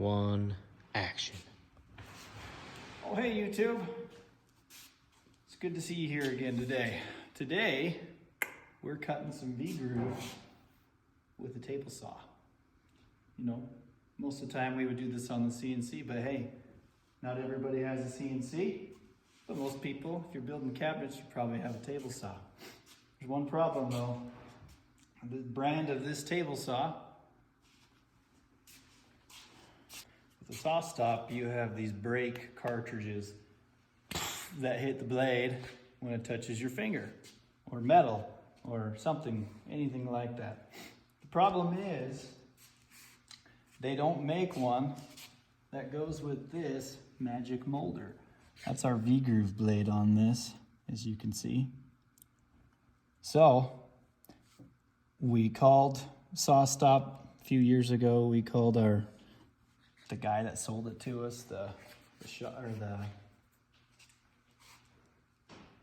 1, action. Oh, hey YouTube. It's good to see you here again today. Today, we're cutting some V-groove with a table saw. You know, most of the time we would do this on the CNC, but hey, not everybody has a CNC, but most people, if you're building cabinets, you probably have a table saw. There's one problem though. The brand of this table saw, with the Sawstop, you have these brake cartridges that hit the blade when it touches your finger, or metal, or something, anything like that. The problem is, they don't make one that goes with this magic molder. That's our V-groove blade on this, as you can see. So, we called Sawstop a few years ago. We called the guy that sold it to us, the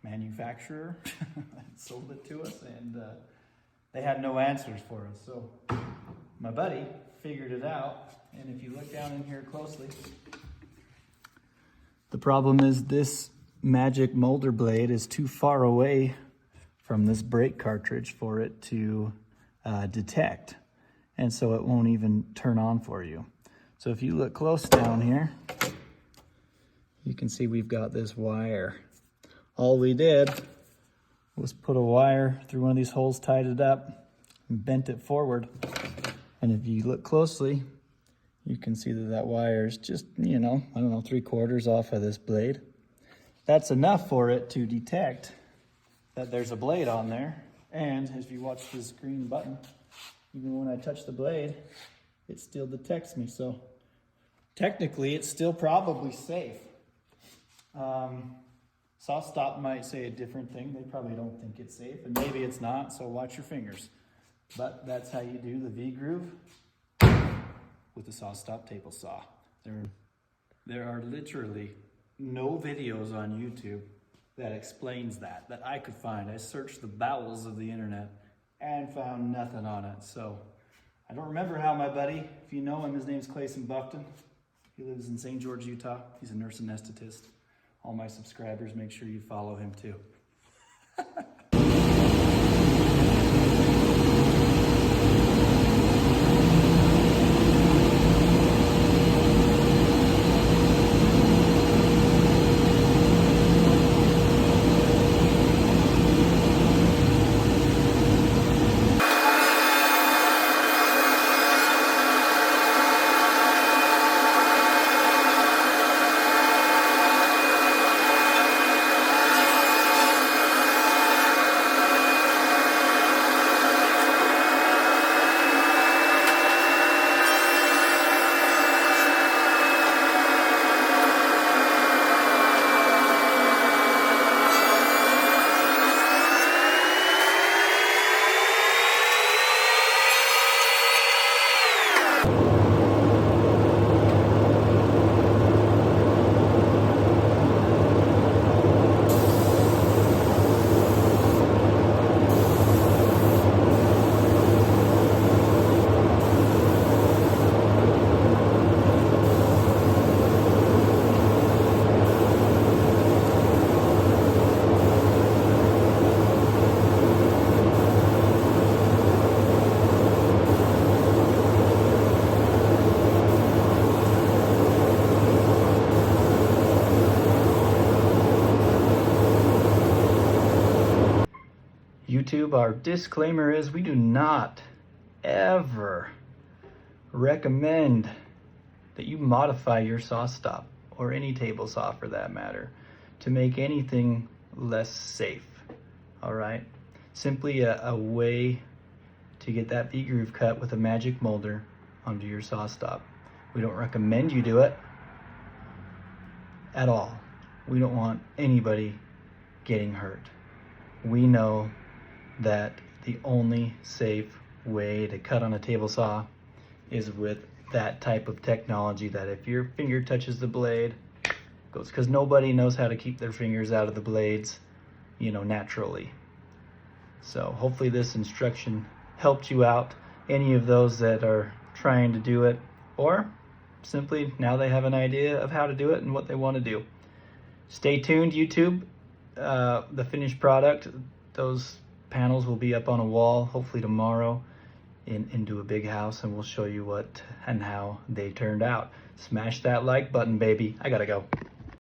manufacturer that sold it to us, and they had no answers for us. So my buddy figured it out, and if you look down in here closely, the problem is this magic molder blade is too far away from this brake cartridge for it to detect, and so it won't even turn on for you. So if you look close down here, you can see we've got this wire. All we did was put a wire through one of these holes, tied it up, and bent it forward. And if you look closely, you can see that that wire is just, you know, I don't know, 3/4 off of this blade. That's enough for it to detect that there's a blade on there. And if you watch this green button, even when I touch the blade, it still detects me. So technically, it's still probably safe. Sawstop might say a different thing. They probably don't think it's safe, and maybe it's not, so watch your fingers. But that's how you do the V-groove with the Sawstop table saw. There are literally no videos on YouTube that explains that I could find. I searched the bowels of the internet and found nothing on it. So I don't remember how my buddy, if you know him, his name's Clayson Buffton. He lives in St. George, Utah. He's a nurse anesthetist. All my subscribers, make sure you follow him too. YouTube, our disclaimer is we do not ever recommend that you modify your Sawstop, or any table saw for that matter, to make anything less safe. All right, simply a way to get that V-groove cut with a magic molder onto your Sawstop. We don't recommend you do it at all. We don't want anybody getting hurt. We know that the only safe way to cut on a table saw is with that type of technology, that if your finger touches the blade, it goes, because nobody knows how to keep their fingers out of the blades, you know, naturally. So hopefully this instruction helped you out. Any of those that are trying to do it, or simply now they have an idea of how to do it and what they want to do. Stay tuned, YouTube. The finished product, those panels will be up on a wall hopefully tomorrow into a big house, and we'll show you what and how they turned out. Smash that like button, baby. I gotta go.